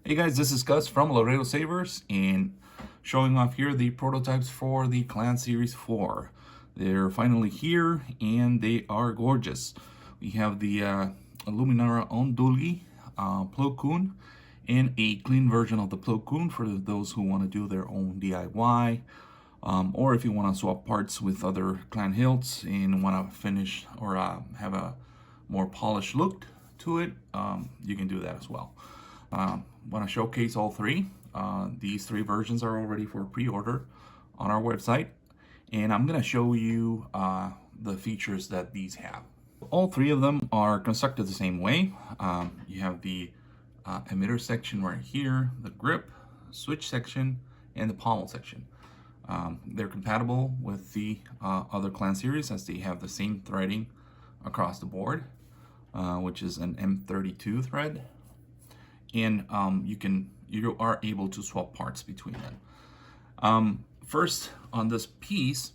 Hey guys, this is Gus from Laredo Savers and showing off here the prototypes for the Clan Series 4. They're finally here and they are gorgeous. We have the Luminara Onduli Plo Koon and a clean version of the Plo Koon for those who want to do their own DIY. Or if you want to swap parts with other clan hilts and want to finish or have a more polished look to it, you can do that as well. Want to showcase all three. These three versions are already for pre-order on our website, and I'm going to show you the features that these have. All three of them are constructed the same way. You have the emitter section right here, the grip, switch section, and the pommel section. They're compatible with the other clan series as they have the same threading across the board, which is an M32 thread. And you are able to swap parts between them. First, on this piece,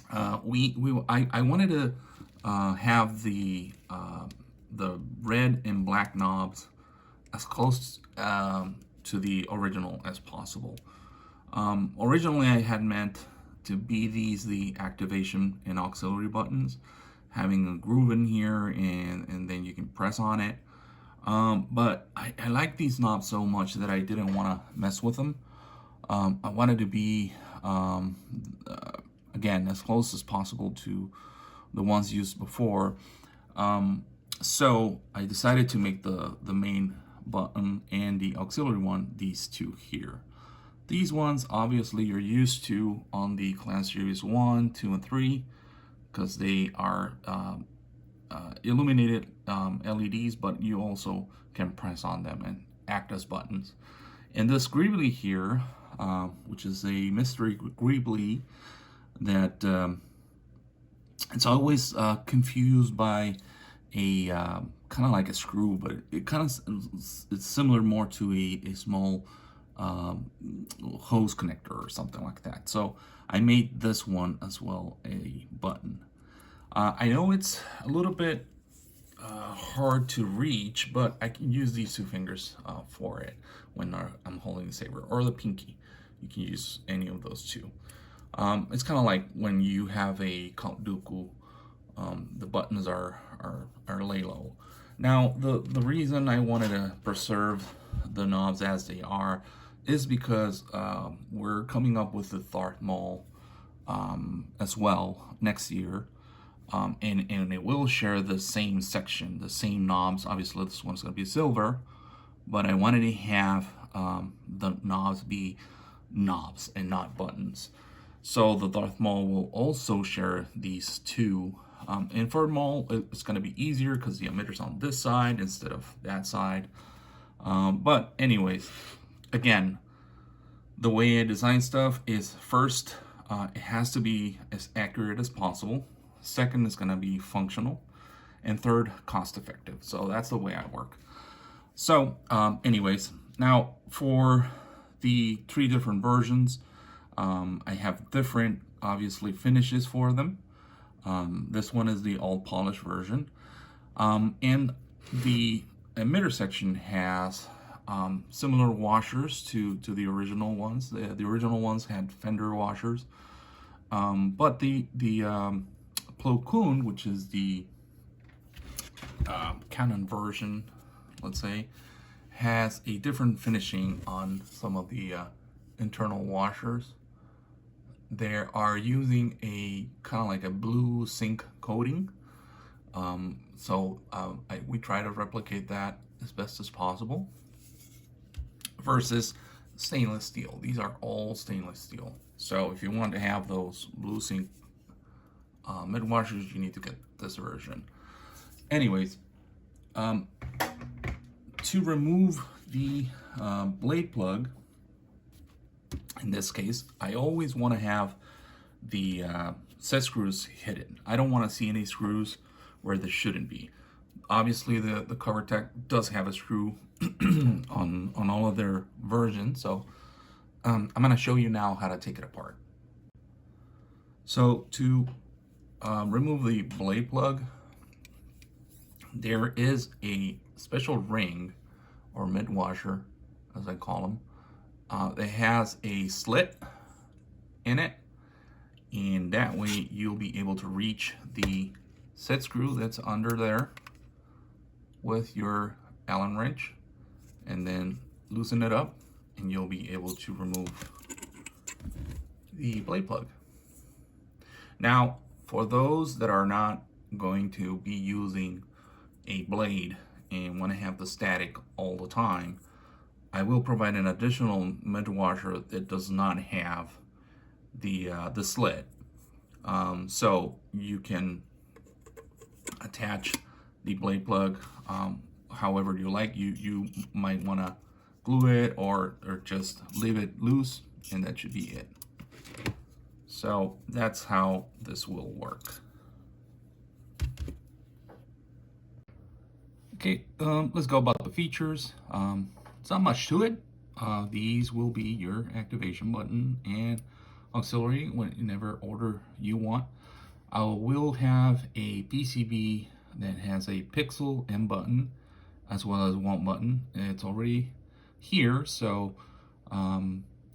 I wanted to have the red and black knobs as close to the original as possible. Originally, I had meant to be the activation and auxiliary buttons, having a groove in here, and then you can press on it. But I like these knobs so much that I didn't want to mess with them. I wanted to be, again, as close as possible to the ones used before. So I decided to make the main button and the auxiliary one, these two here. These ones, obviously, you're used to on the Clan Series 1, 2, and 3, because they are illuminated LEDs, but you also can press on them and act as buttons. And this greebly here, which is a mystery greebly that it's always confused by a kind of like a screw, but it kind of it's similar more to a small hose connector or something like that. So I made this one as well a button. I know it's a little bit hard to reach, but I can use these two fingers for it when I'm holding the saber, or the pinky. You can use any of those two. It's kind of like when you have a Count Dooku, the buttons are lay low. Now, the reason I wanted to preserve the knobs as they are is because we're coming up with the Darth Maul as well next year. And it will share the same section, the same knobs. Obviously, this one's going to be silver, but I wanted to have the knobs be knobs and not buttons. So the Darth Maul will also share these two. And for Maul, it's going to be easier because the emitter's on this side instead of that side. But anyways, again, the way I design stuff is first, it has to be as accurate as possible. Second is going to be functional, and third, cost effective. So that's the way I work. So anyways, now for the three different versions, I have different, obviously, finishes for them. This one is the all polished version. And the emitter section has similar washers to the original ones. The original ones had fender washers. But the Plo Koon, which is the Canon version, let's say, has a different finishing on some of the internal washers. They are using a kind of like a blue zinc coating. We try to replicate that as best as possible. Versus stainless steel. These are all stainless steel. So if you want to have those blue zinc mid washers, you need to get this version. Anyways, to remove the blade plug, in this case, I always want to have the set screws hidden. I don't want to see any screws where there shouldn't be. Obviously, the CoverTech does have a screw on all of their versions, so I'm going to show you now how to take it apart. So to remove the blade plug, there is a special ring or mid washer as I call them. It has a slit in it, and that way you'll be able to reach the set screw that's under there with your Allen wrench, and then loosen it up, and you'll be able to remove the blade plug. Now, for those that are not going to be using a blade and want to have the static all the time, I will provide an additional mid washer that does not have the slit. So you can attach the blade plug however you like. You might want to glue it or just leave it loose, and that should be it. So that's how this will work. Okay, let's go about the features. It's not much to it. These will be your activation button and auxiliary whenever order you want. I will have a PCB that has a pixel M button as well as one button. It's already here, so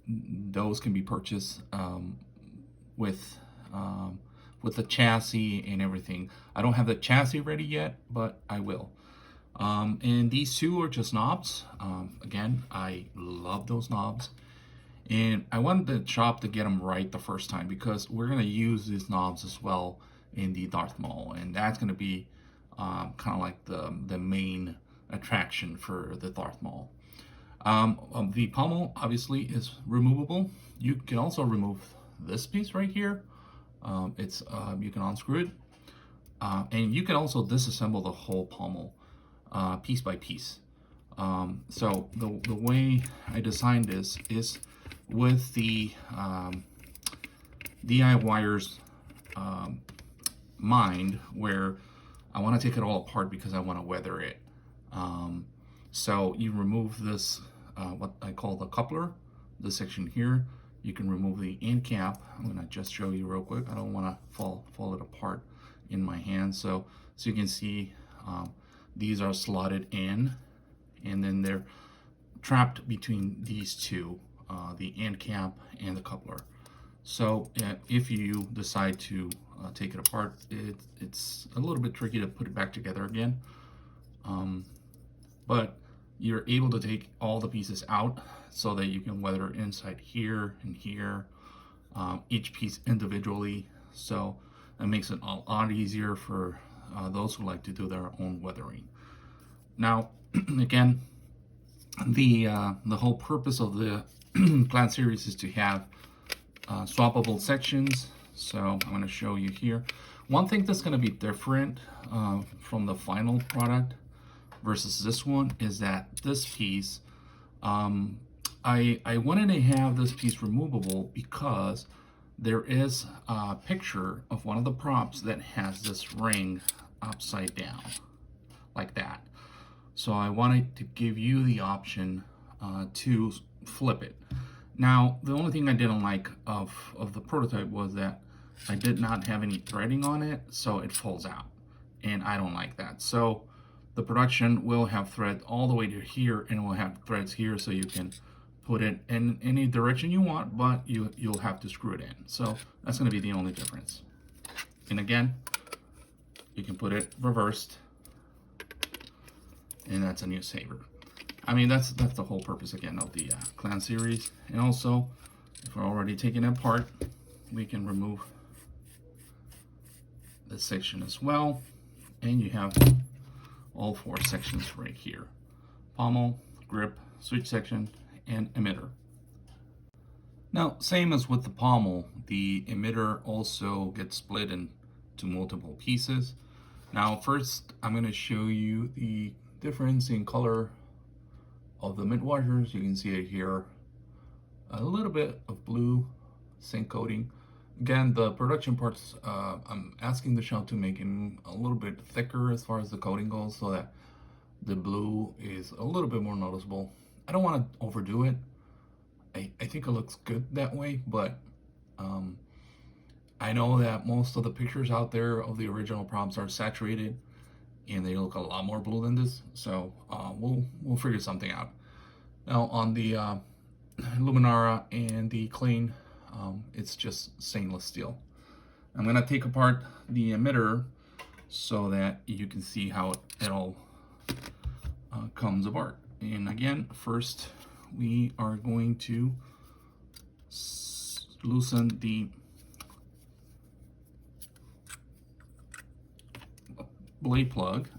those can be purchased with the chassis and everything. I don't have the chassis ready yet, but I will. And these two are just knobs. Again, I love those knobs. And I wanted the shop to get them right the first time because we're going to use these knobs as well in the Darth Maul. And that's going to be kind of like the main attraction for the Darth Maul. The pommel obviously is removable. You can also remove this piece right here. You can unscrew it. And you can also disassemble the whole pommel piece by piece. So the way I designed this is with the DIYers mind, where I want to take it all apart because I want to weather it. So you remove this, what I call the coupler, this section here. You can remove the end cap. I'm going to just show you real quick. I don't want to fall it apart in my hand. So you can see these are slotted in, and then they're trapped between these two, the end cap and the coupler. So if you decide to take it apart, it's a little bit tricky to put it back together again. But you're able to take all the pieces out so that you can weather inside here and here, each piece individually. So that makes it a lot easier for those who like to do their own weathering. Now, again, the whole purpose of the Clan series is to have swappable sections. So I'm going to show you here. One thing that's going to be different from the final product versus this one is that this piece, I wanted to have this piece removable because there is a picture of one of the props that has this ring upside down like that. So I wanted to give you the option to flip it. Now, the only thing I didn't like of the prototype was that I did not have any threading on it, so it folds out, and I don't like that. So the production will have thread all the way to here, and will have threads here, so you can put it in any direction you want, but you'll have to screw it in. So that's going to be the only difference. And again, you can put it reversed, and that's a new saber. I mean, that's the whole purpose again of the Clan series. And also, if we're already taking it apart, we can remove this section as well, and you have all four sections right here: pommel, grip, switch section, and emitter. Now, same as with the pommel, the emitter also gets split into multiple pieces. Now, first, I'm going to show you the difference in color of the mid washers. You can see it here, a little bit of blue zinc coating. Again, the production parts, I'm asking the shop to make them a little bit thicker as far as the coating goes, so that the blue is a little bit more noticeable. I don't want to overdo it. I think it looks good that way, but I know that most of the pictures out there of the original props are saturated, and they look a lot more blue than this. So we'll figure something out. Now on the Luminara and the Clean, it's just stainless steel. I'm gonna take apart the emitter so that you can see how it all comes apart. And again, first we are going to loosen the blade plug,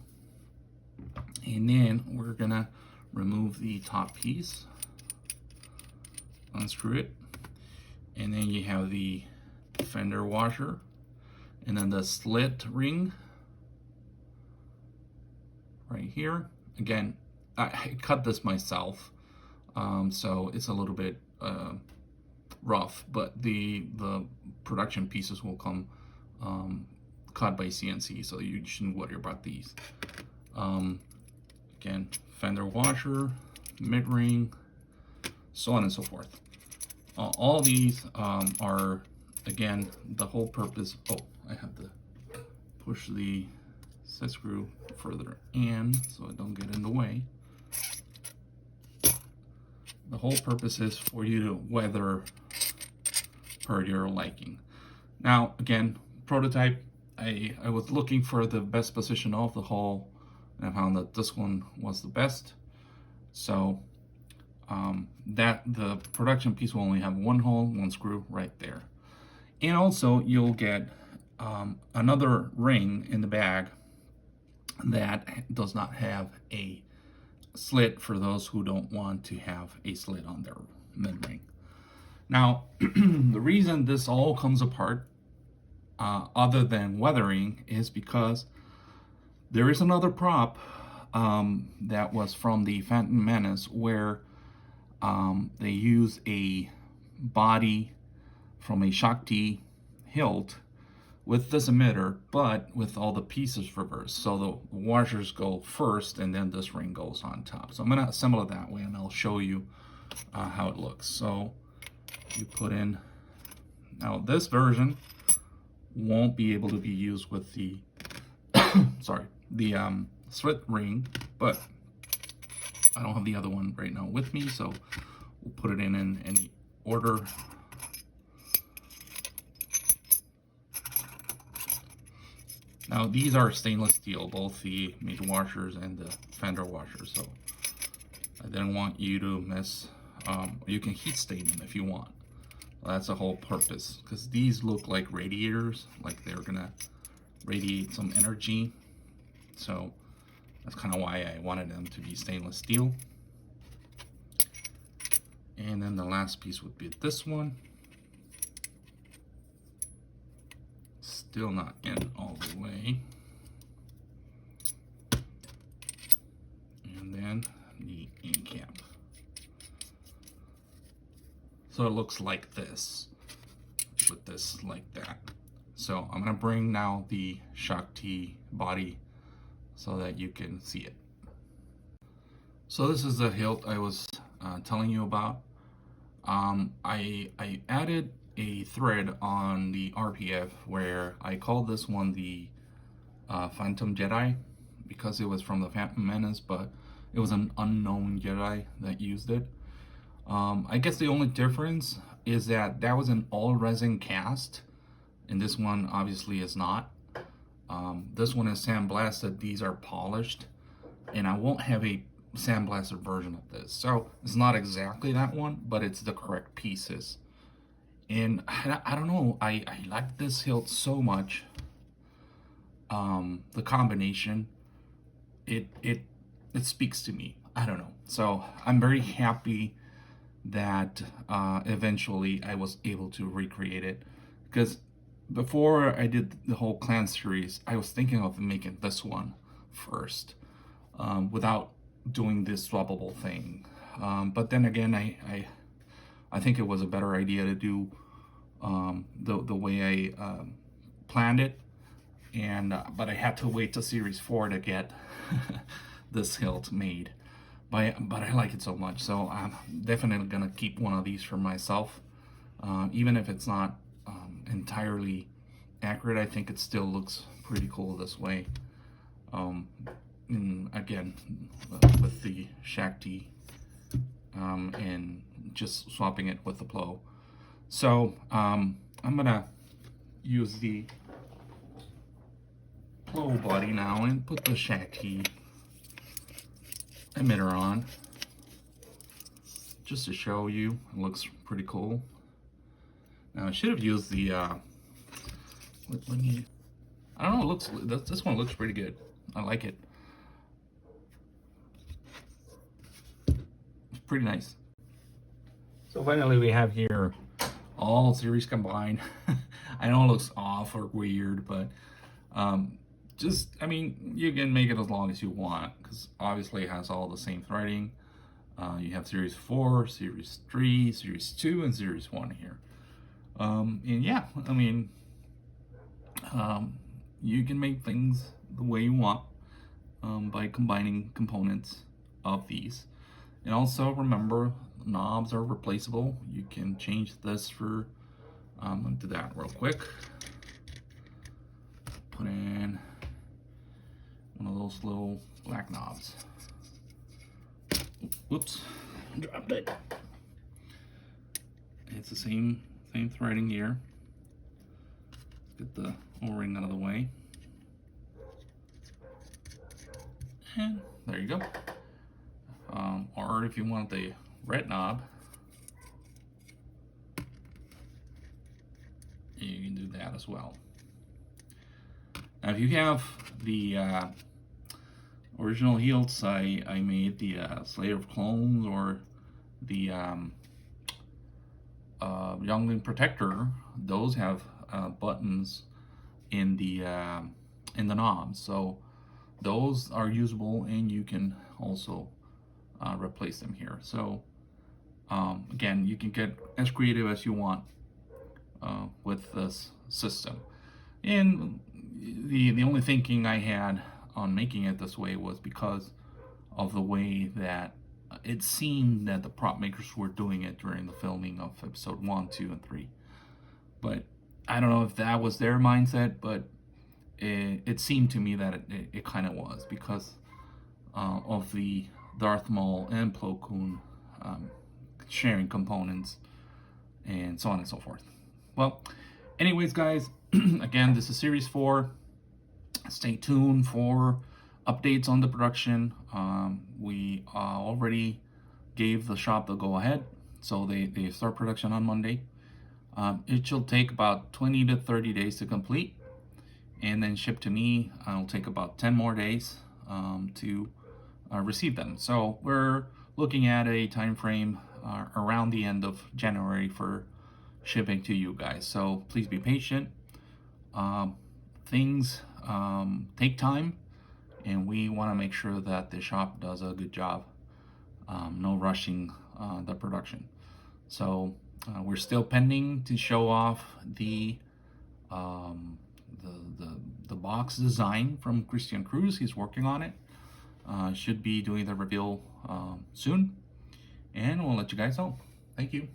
and then we're gonna remove the top piece, unscrew it, and then you have the fender washer, and then the slit ring right here. Again, I cut this myself, so it's a little bit rough, but the production pieces will come cut by CNC, so you shouldn't worry about these. Again, fender washer, mid ring, so on and so forth. All these are, again, the whole purpose. Oh, I have to push the set screw further in so it don't get in the way. The whole purpose is for you to weather per your liking. Now, again, prototype, I was looking for the best position of the hole, and I found that this one was the best. So that the production piece will only have one hole, one screw right there. And also you'll get another ring in the bag that does not have a slit for those who don't want to have a slit on their mid ring. Now, the reason this all comes apart, other than weathering, is because there is another prop that was from the Phantom Menace where they use a body from a Shakti hilt with this emitter, but with all the pieces reversed. So the washers go first and then this ring goes on top. So I'm gonna assemble it that way and I'll show you how it looks. So you put in, now this version won't be able to be used with the, sorry, the slit ring, but I don't have the other one right now with me, so we'll put it in any order. Now these are stainless steel, both the mid washers and the fender washers, so I didn't want you to mess, you can heat stain them if you want. That's the whole purpose, because these look like radiators, like they're gonna radiate some energy. So that's kind of why I wanted them to be stainless steel. And then the last piece would be this one. Still not in all the way. And then the end cap. So it looks like this, with this like that. So I'm gonna bring now the Shakti body so that you can see it. So this is the hilt I was telling you about. I added a thread on the RPF where I called this one the Phantom Jedi because it was from the Phantom Menace, but it was an unknown Jedi that used it. I guess the only difference is that that was an all resin cast, and this one obviously is not. This one is sandblasted, these are polished, and I won't have a sandblasted version of this. So it's not exactly that one, but it's the correct pieces. And I don't know, I like this hilt so much. The combination, it speaks to me. I don't know. So I'm very happy that eventually I was able to recreate it, because before I did the whole clan series, I was thinking of making this one first, without doing this swappable thing. But then again, I think it was a better idea to do the way I planned it, and but I had to wait till Series 4 to get this hilt made. But I like it so much, so I'm definitely gonna keep one of these for myself. Even if it's not entirely accurate, I think it still looks pretty cool this way. And again, with the Shakti and just swapping it with the Plo. So I'm gonna use the Plo body now and put the Shakti emitter on, just to show you. It looks pretty cool. Now I should have used the let me, I don't know, it looks, this one looks pretty good. I like it. It's pretty nice. So finally we have here all series combined. I know it looks off or weird, but just, I mean, you can make it as long as you want, because obviously it has all the same threading. You have series 4, series 3, series 2, and series 1 here. And yeah, I mean, you can make things the way you want by combining components of these. And also remember, knobs are replaceable. You can change this for, I'll do that real quick. Put in one of those little black knobs. Whoops, dropped it. It's the same threading here. Get the O-ring out of the way. And there you go. Or if you want the red knob, you can do that as well. Now if you have the original heels I made, the Slayer of Clones or the Youngling Protector, those have buttons in the knobs, so those are usable, and you can also replace them here. So again, you can get as creative as you want with this system. And the only thinking I had on making it this way was because of the way that it seemed that the prop makers were doing it during the filming of episode 1, 2, and 3. But I don't know if that was their mindset, but it seemed to me that it kind of was, because of the Darth Maul and Plo Koon sharing components and so on and so forth. Well, anyways, guys, again, this is series 4. Stay tuned for updates on the production. We already gave the shop the go-ahead, so they start production on Monday. It shall take about 20 to 30 days to complete, and then ship to me. It'll take about 10 more days to receive them. So we're looking at a time frame around the end of January for shipping to you guys. So please be patient. Things take time, and we want to make sure that the shop does a good job. No rushing the production. So we're still pending to show off the box design from Christian Cruz. He's working on it. Should be doing the reveal soon, and we'll let you guys know. Thank you.